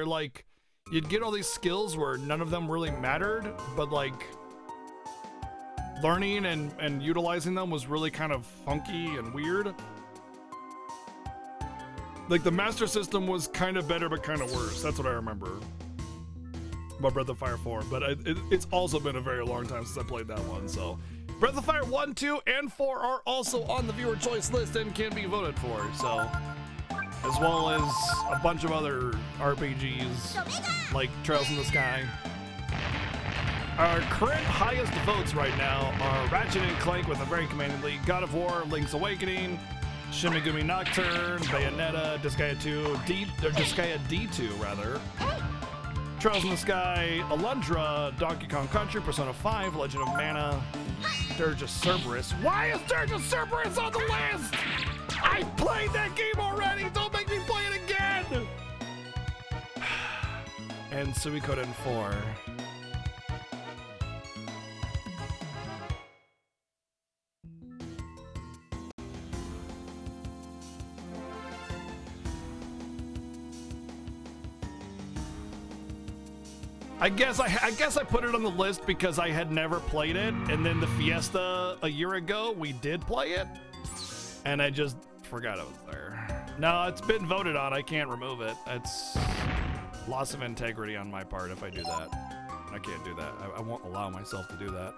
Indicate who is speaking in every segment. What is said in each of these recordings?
Speaker 1: where like you'd get all these skills where none of them really mattered, but like learning and utilizing them was really kind of funky and weird. Like the Master System was kind of better but kind of worse. That's what I remember about Breath of Fire 4, but it's also been a very long time since I played that one, so Breath of Fire 1, 2, and 4 are also on the viewer choice list and can be voted for, so as well as a bunch of other RPGs like Trails in the Sky. Our current highest votes right now are Ratchet & Clank with a very commanding lead, God of War, Link's Awakening, Shin Megami Nocturne, Bayonetta, Disgaea 2, Disgaea D2 rather, Trails in the Sky, Alundra, Donkey Kong Country, Persona 5, Legend of Mana, Dirge of Cerberus. Why is Dirge of Cerberus on the list? I played that game already! Don't make me play it again! And Suikoden 4. I guess I put it on the list because I had never played it, and then the Fiesta a year ago we did play it, and I just forgot it was there. No, it's been voted on. I can't remove it. It's loss of integrity on my part if I do that. I can't do that. I won't allow myself to do that.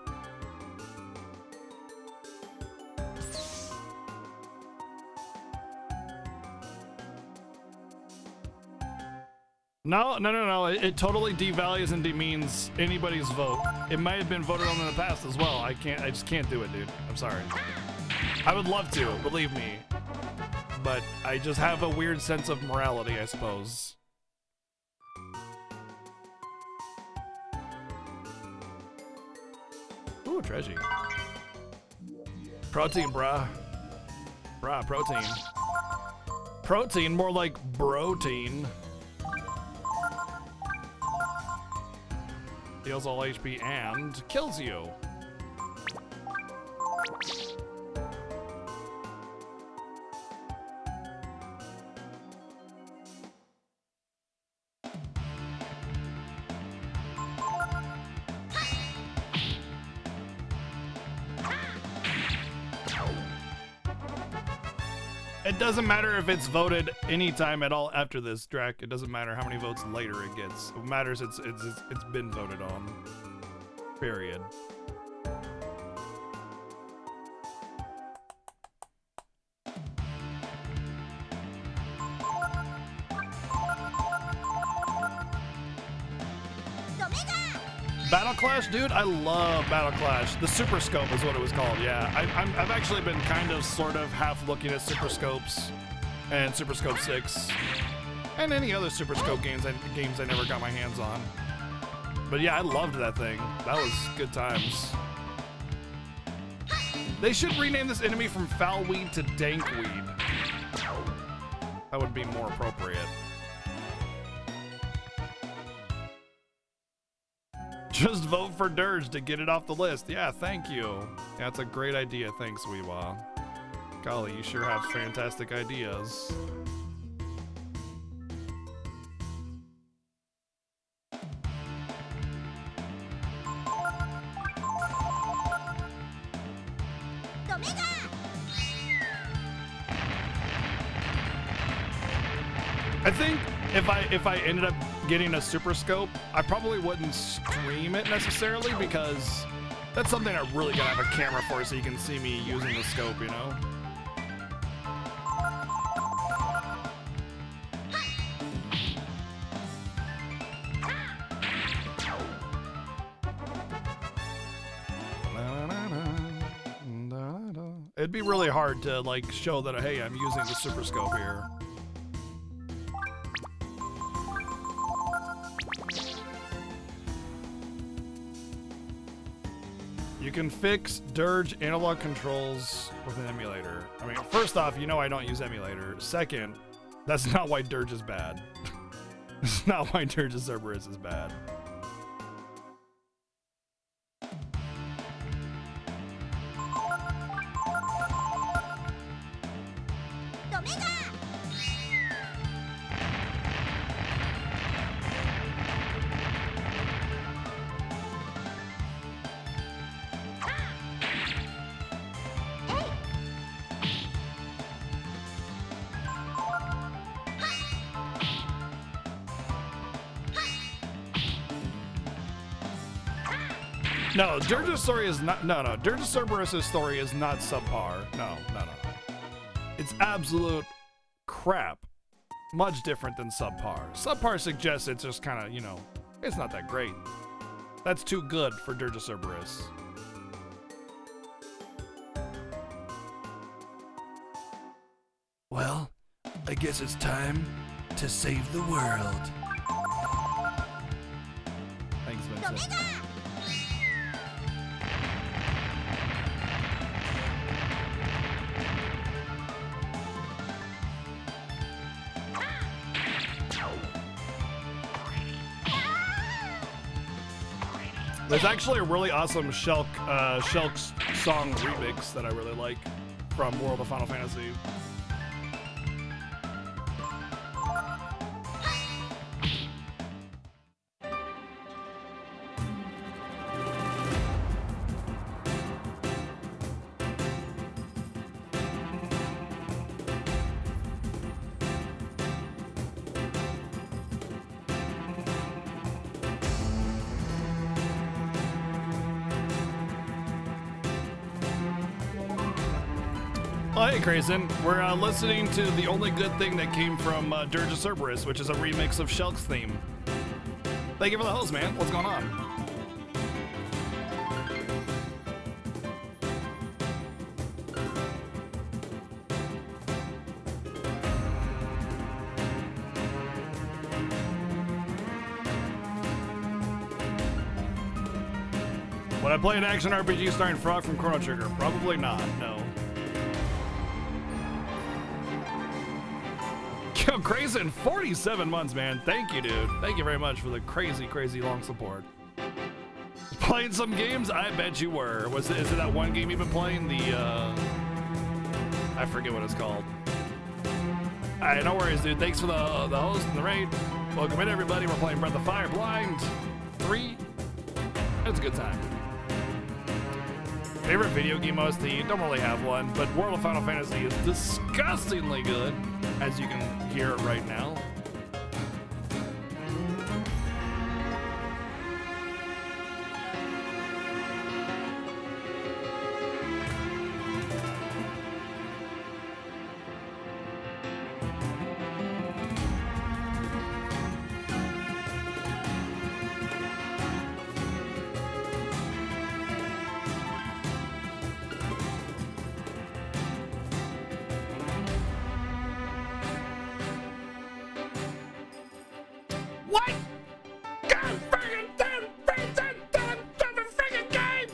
Speaker 1: No. It totally devalues and demeans anybody's vote. It might have been voted on in the past as well. I just can't do it, dude. I'm sorry. I would love to, believe me. But I just have a weird sense of morality, I suppose. Ooh, Tregy. Protein, brah. Brah, protein. Protein, more like protein. Deals all HP and kills you. It doesn't matter if it's voted anytime at all after this, Drac. It doesn't matter how many votes later it gets. What matters it's been voted on. Period. Battle Clash, dude, I love Battle Clash. The Super Scope is what it was called, yeah. I've actually been kind of, sort of, half looking at Super Scopes and Super Scope 6 and any other Super Scope games I never got my hands on. But yeah, I loved that thing. That was good times. They should rename this enemy from Foulweed to Dankweed. That would be more appropriate. Just vote for Dirge to get it off the list. Yeah, thank you. That's a great idea. Thanks, Weewa. Golly, you sure have fantastic ideas. I think if I ended up getting a Super Scope, I probably wouldn't stream it necessarily because that's something I really gotta have a camera for so you can see me using the scope, you know? It'd be really hard to like show that, hey, I'm using the Super Scope here. You can fix Dirge analog controls with an emulator. I mean, first off, you know I don't use emulator. Second, that's not why Dirge is bad. That's not why Dirge of Cerberus is bad. No, Dirge's story is not. No, Dirge Cerberus' story is not subpar. No. It's absolute crap. Much different than subpar. Subpar suggests it's just kind of, you know, it's not that great. That's too good for Dirge Cerberus. Well, I guess it's time to save the world. Thanks, Vincent. There's actually a really awesome Shulk's song remix that I really like from World of Final Fantasy. Hey, Grayson. We're listening to the only good thing that came from Dirge of Cerberus, which is a remix of Shulk's theme. Thank you for the host, man. What's going on? Would I play an action RPG starring Frog from Chrono Trigger? Probably not, no. Yo, Grayson, 47 months, man. Thank you, dude. Thank you very much for the crazy, crazy long support. Playing some games? I bet you were. Is it that one game you've been playing? I forget what it's called. Alright, no worries, dude. Thanks for the host and the raid. Welcome in, everybody. We're playing Breath of Fire Blind 3. It's a good time. Favorite video game OST? Don't really have one, but World of Final Fantasy is disgustingly good, as you can hear it right now. What? God friggin' damn friggin' game!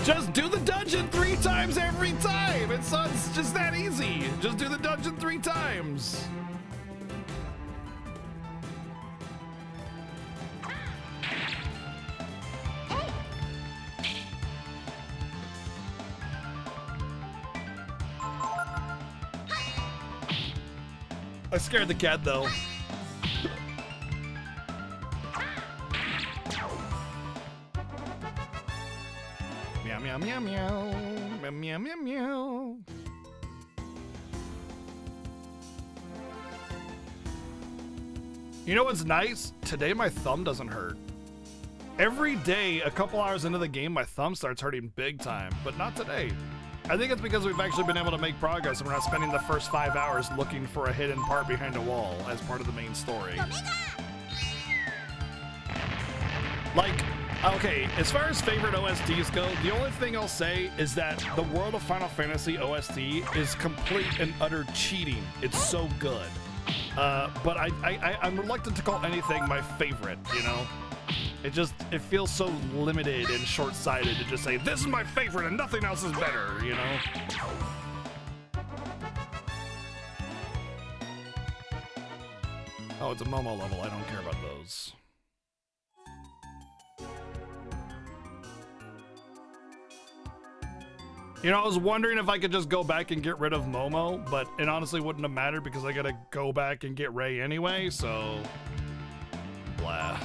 Speaker 1: Just do the dungeon 3 times every time! It's just that easy! Just do the dungeon 3 times! I scared the cat though. Meow meow meow meow meow meow meow meow. You know what's nice? Today my thumb doesn't hurt. Every day, a couple hours into the game, my thumb starts hurting big time, but not today. I think it's because we've actually been able to make progress and we're not spending the first 5 hours looking for a hidden part behind a wall as part of the main story. Like, okay, as far as favorite OSTs go, the only thing I'll say is that the World of Final Fantasy OST is complete and utter cheating. It's so good. But I'm reluctant to call anything my favorite, you know? It feels so limited and short-sighted to just say, this is my favorite and nothing else is better, you know? Oh, it's a Momo level. I don't care about those. You know, I was wondering if I could just go back and get rid of Momo, but it honestly wouldn't have mattered because I gotta go back and get Ray anyway, so... blah.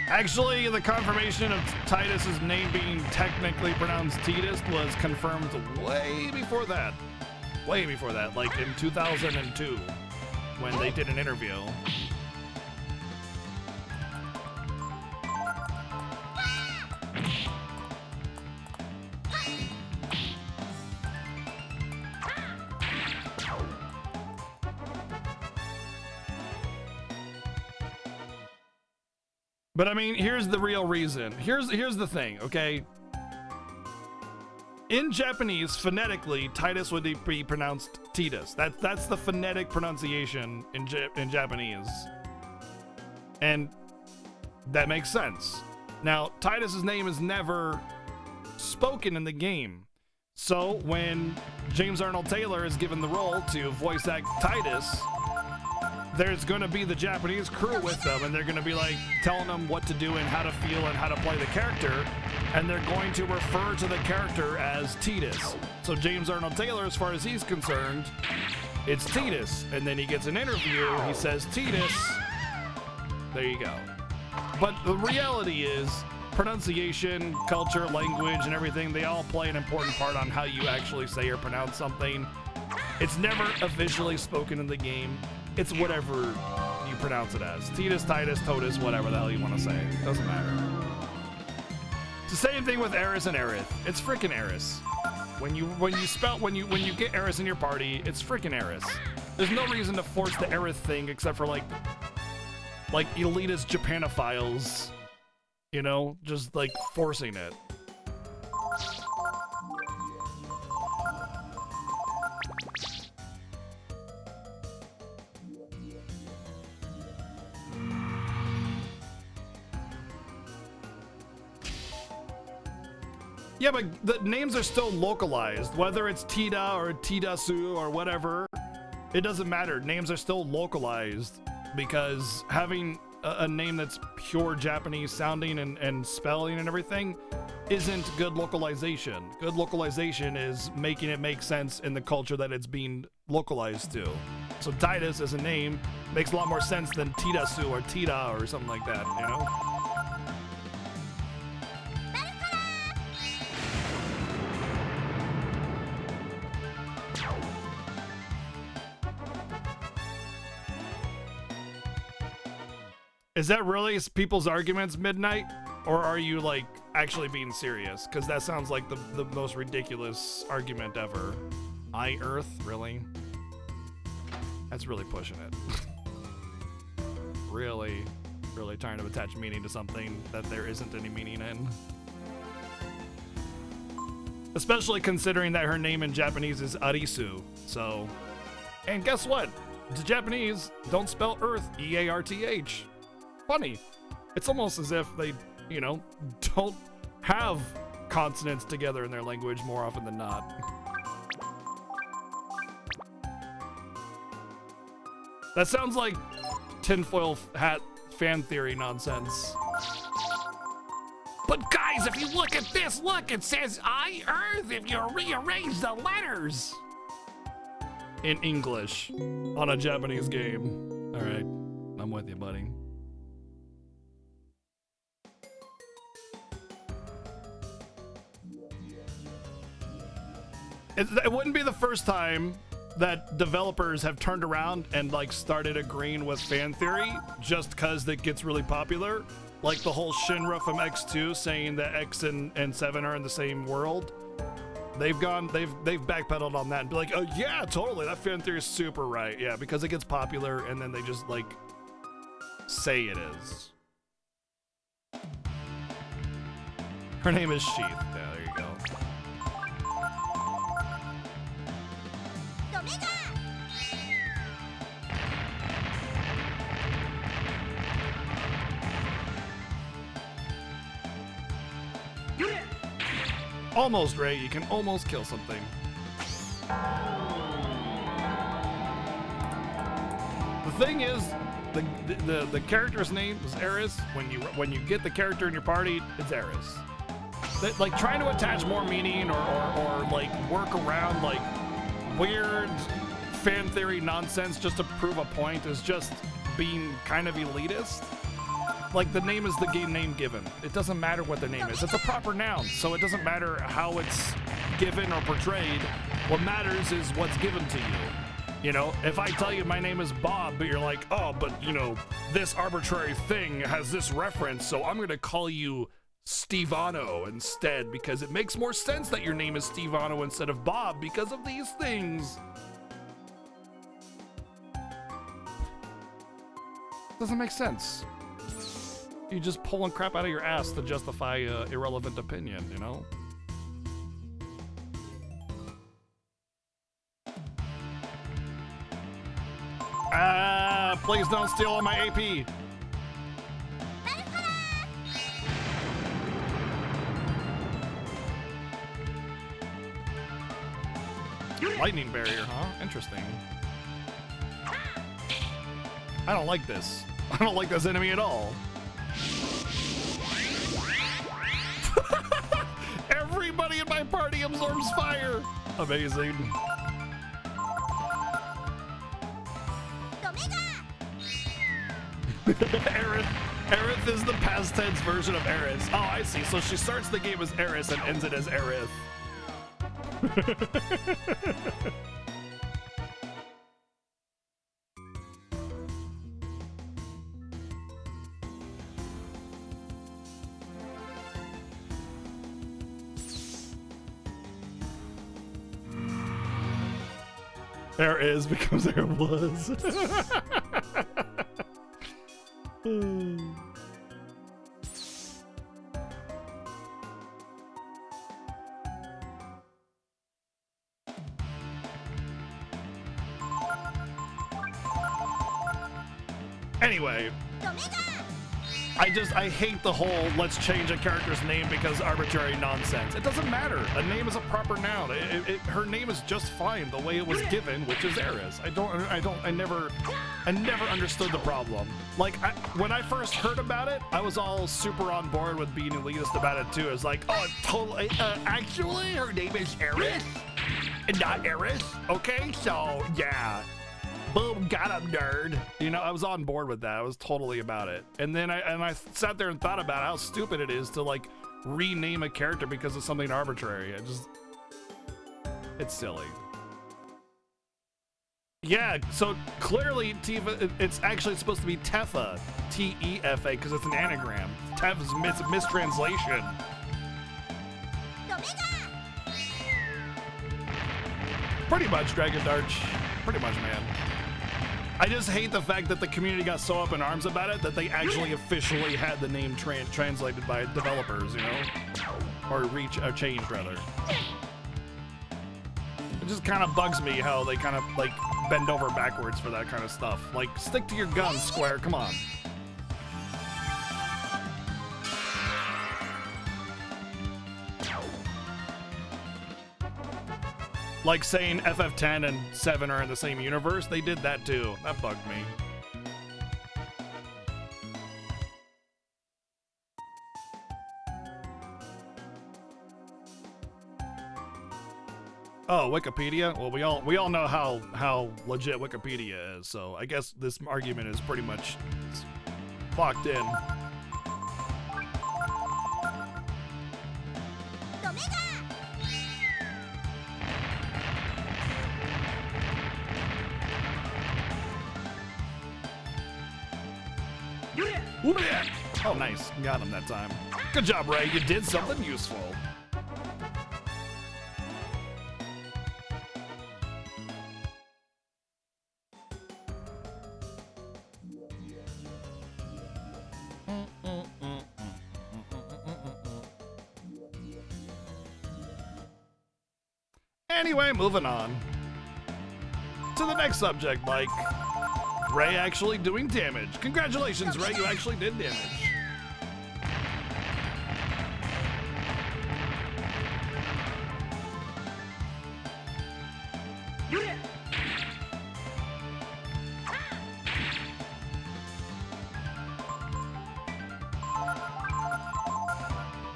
Speaker 1: Actually, the confirmation of Titus's name being technically pronounced Titus was confirmed way before that. Way before that, like in 2002, when they did an interview. But I mean, here's the real reason. Here's the thing, okay? In Japanese, phonetically, Titus would be pronounced Titus. That's the phonetic pronunciation in Japanese. And that makes sense. Now, Titus's name is never spoken in the game. So when James Arnold Taylor is given the role to voice act Titus, there's going to be the Japanese crew with them, and they're going to be like telling them what to do and how to feel and how to play the character, and they're going to refer to the character as Titus. So James Arnold Taylor, as far as he's concerned, it's Titus, and then he gets an interview, he says Titus, there you go. But the reality is, pronunciation, culture, language, and everything, they all play an important part on how you actually say or pronounce something. It's never officially spoken in the game. It's whatever you pronounce it as. Titus, Titus, Totus, whatever the hell you want to say. Doesn't matter. It's the same thing with Aeris and Aerith. It's frickin' Aeris. When you get Aeris in your party, it's frickin' Aeris. There's no reason to force the Aerith thing except for like elitist Japanophiles, you know, just like forcing it. Yeah, but the names are still localized. Whether it's Tida or Tidasu or whatever, it doesn't matter. Names are still localized because having a name that's pure Japanese sounding and spelling and everything isn't good localization. Good localization is making it make sense in the culture that it's being localized to. So Titus as a name makes a lot more sense than Tidasu or Tida or something like that, you know? Is that really people's arguments, Midnight? Or are you, like, actually being serious? Because that sounds like the most ridiculous argument ever. Earth? Really? That's really pushing it. Really trying to attach meaning to something that there isn't any meaning in. Especially considering that her name in Japanese is Arisu, so... And guess what? The Japanese don't spell Earth E-A-R-T-H. Funny. It's almost as if they, you know, don't have consonants together in their language more often than not. That sounds like tinfoil hat fan theory nonsense. But guys, if you look at this, look, it says Earth if you rearrange the letters. In English on a Japanese game. All right, I'm with you, buddy. It wouldn't be the first time that developers have turned around and like started agreeing with fan theory just because it gets really popular. Like the whole Shinra from X2 saying that X and 7 are in the same world. They've backpedaled on that and be like, oh yeah, totally, that fan theory is super right. Yeah, because it gets popular and then they just like say it is. Her name is Sheath. Yeah, there you go. Almost, Ray. You can almost kill something. The thing is, the character's name is Aeris. When you get the character in your party, it's Aeris. Like trying to attach more meaning or like work around like weird fan theory nonsense just to prove a point is just being kind of elitist. like the name is the game name given. It doesn't matter what the name is. It's a proper noun, so it doesn't matter how it's given or portrayed. What matters is what's given to you. You know, if I tell you my name is Bob, but you're like, oh, but you know, this arbitrary thing has this reference, so I'm gonna call you Stevano instead because it makes more sense that your name is Stevano instead of Bob because of these things. Doesn't make sense. You just pulling crap out of your ass to justify irrelevant opinion, you know? Ah, please don't steal all my AP. Lightning barrier, huh? Interesting. I don't like this. I don't like this enemy at all. Everybody in my party absorbs fire. Amazing. Aerith is the past tense version of Aerith. Oh, I see. So she starts the game as Aerith and ends it as Aerith. There is becomes there was. Anyway, I hate the whole let's change a character's name because arbitrary nonsense. It doesn't matter. A name is a proper noun. Her name is just fine the way it was given, which is Aerith. I never understood the problem. Like when I first heard about it, I was all super on board with being elitist about it too. It's like, oh, totally. Actually, her name is Aerith, and not Aerith. Okay, so yeah. Boom, got him, nerd. You know, I was on board with that. I was totally about it. And then I sat there and thought about how stupid it is to like rename a character because of something arbitrary. It's silly. Yeah, so clearly Tifa, it's actually supposed to be Tefa, T-E-F-A, because it's an anagram. Tefa's a mistranslation. Pretty much, Dragon Darch. Pretty much, man. I just hate the fact that the community got so up in arms about it that they actually officially had the name translated by developers, you know? Or changed, rather. It just kind of bugs me how they kind of, like, bend over backwards for that kind of stuff. Like, stick to your guns, Square, come on. Like saying FF10 and 7 are in the same universe, they did that too. That bugged me. Oh, Wikipedia? Well, we all know how legit Wikipedia is, so I guess this argument is pretty much locked in. Oh, nice. Got him that time. Good job, Ray. You did something useful. Anyway, moving on to the next subject, Mike. Ray actually doing damage. Congratulations, Ray, you actually did damage.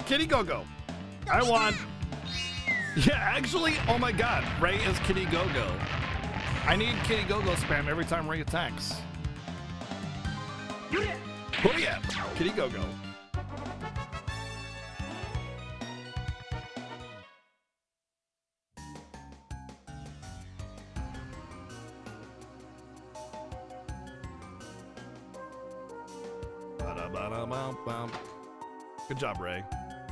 Speaker 1: Kitty Go-Go. I want... Yeah, actually, oh my god, Ray is Kitty Go-Go. I need Kitty Go-Go spam every time Ray attacks. Oh yeah, Kitty Go Go. Good job, Ray.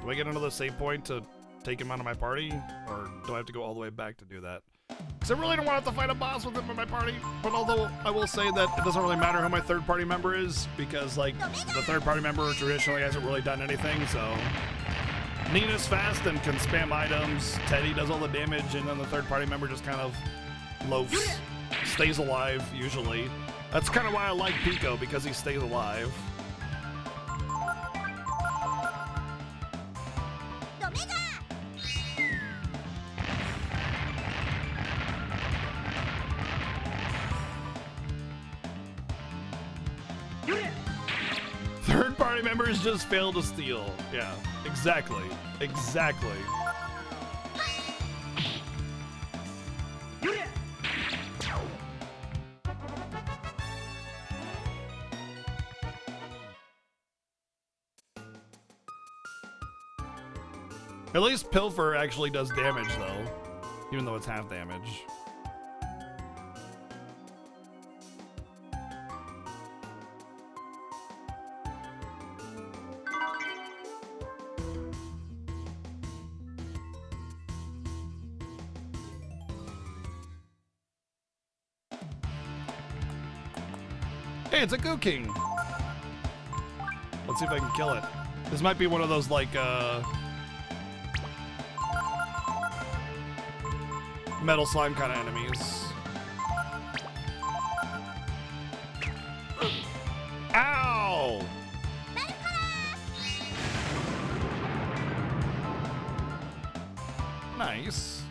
Speaker 1: Do I get another save point to take him out of my party? Or do I have to go all the way back to do that? Because I really don't want to have to fight a boss with him in my party. But although I will say that it doesn't really matter who my third party member is, because like the third party member traditionally hasn't really done anything, so Nina's fast and can spam items, Teddy does all the damage, and then the third party member just kind of loafs, stays alive usually. That's kind of why I like Pico, because he stays alive. Third party members just fail to steal. Yeah, exactly. Exactly. At least Pilfer actually does damage, though, even though it's half damage. Hey, it's a Goo King. Let's see if I can kill it. This might be one of those, like, metal slime kind of enemies. Ow! Nice.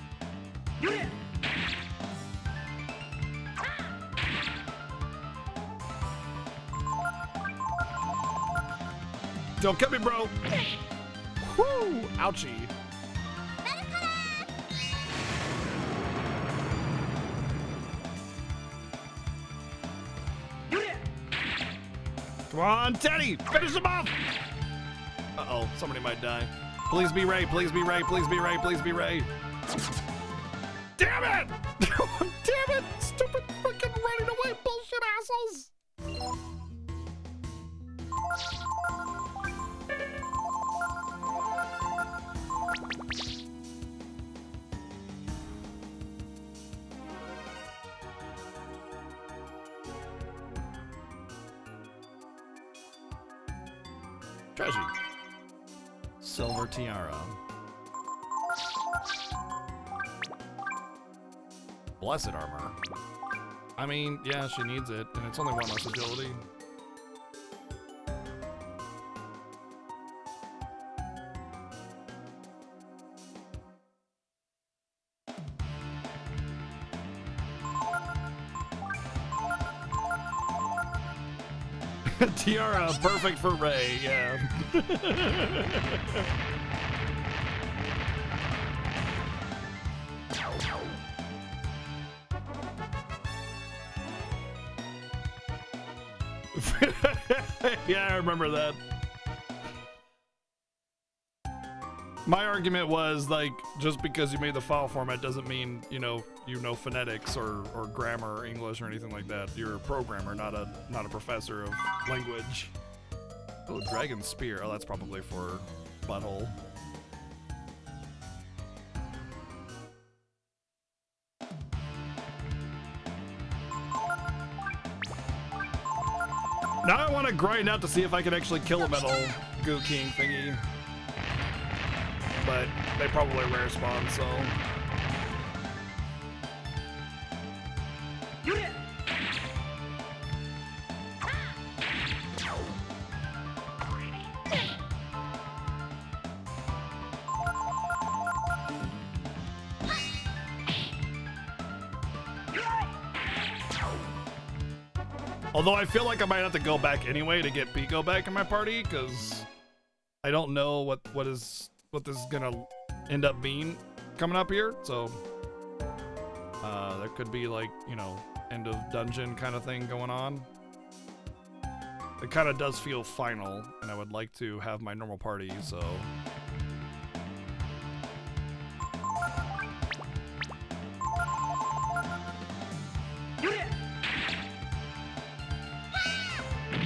Speaker 1: Don't kill me, bro. Woo! Ouchie. Come on, Teddy! Finish him off! Uh-oh, somebody might die. Please be Ray, please be Ray, please be Ray, please be Ray. Damn it! Damn it! Stupid freaking running away bullshit assholes! Treasure. Silver tiara. Blessed armor. I mean, yeah, she needs it, and it's only one less agility. Tiara, perfect for Ray, yeah. Yeah, I remember that. My argument was, like, just because you made the file format doesn't mean, you know phonetics or grammar or English or anything like that. You're a programmer, not a professor of language. Oh, Dragon Spear. Oh, that's probably for Butthole. Now I want to grind out to see if I can actually kill a metal Goo King thingy. But they probably rare spawn, so. Although I feel like I might have to go back anyway to get Pico back in my party, because I don't know what this is gonna end up being coming up here. So there could be, like, end of dungeon kind of thing going on. It kind of does feel final, and I would like to have my normal party, so...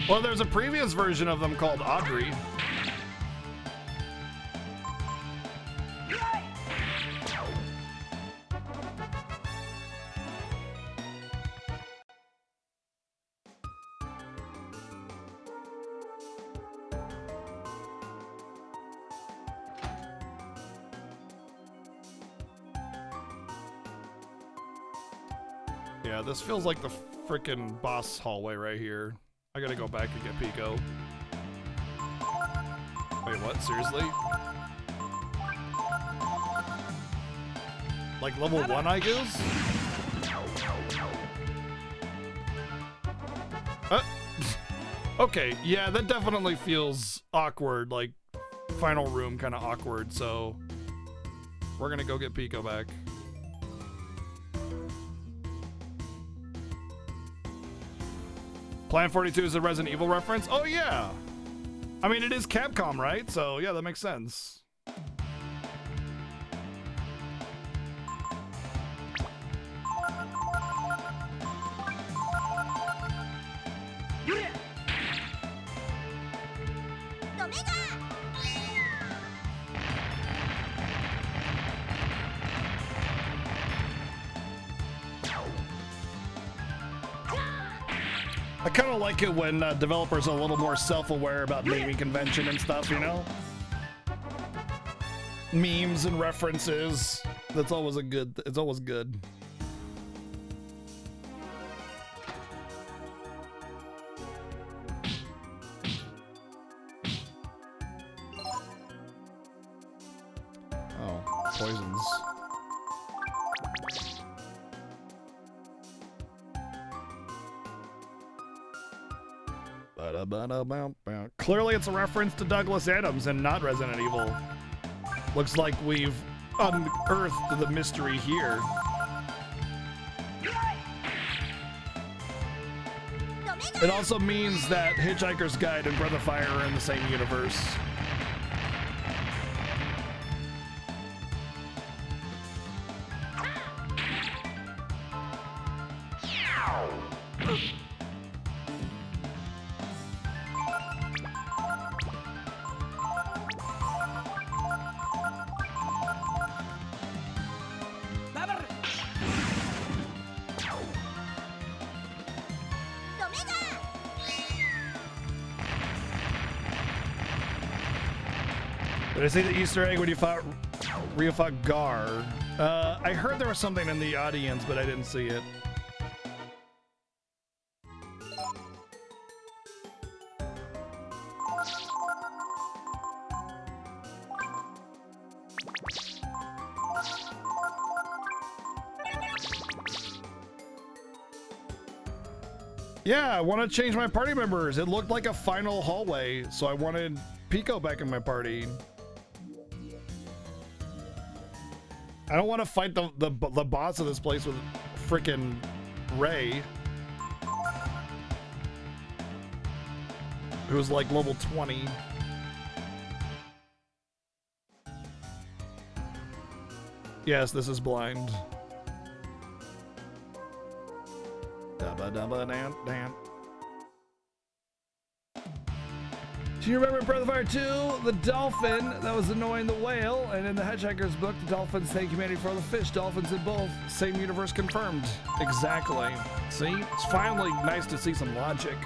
Speaker 1: Well, there's a previous version of them called Audrey. Yeah, this feels like the frickin' boss hallway right here. I gotta go back and get Pico. Wait, what? Seriously? Like level 1, I guess? Okay, yeah, that definitely feels awkward, like final room kind of awkward, so we're gonna go get Pico back. Plan 42 is a Resident Evil reference? Oh yeah! I mean, it is Capcom, right? So yeah, that makes sense. I kind of like it when developers are a little more self-aware about naming convention and stuff, you know? Memes and references. That's always a good, it's always good. Oh, poisons. Clearly it's a reference to Douglas Adams and not Resident Evil. Looks like we've unearthed the mystery here. It also means that Hitchhiker's Guide and Breath of Fire are in the same universe. Did I see the Easter egg when you fought Ryu fought Gar? I heard there was something in the audience, but I didn't see it. Yeah, I want to change my party members. It looked like a final hallway, so I wanted Pico back in my party. I don't want to fight the boss of this place with frickin' Ray, who's like level 20. Yes, this is blind. Dabba-dabba-dam-dam. Do you remember Breath of Fire 2? The dolphin that was annoying the whale, and in the Hitchhiker's book, the dolphins thank humanity for all the fish. Dolphins in both. Same universe confirmed. Exactly. See? It's finally nice to see some logic.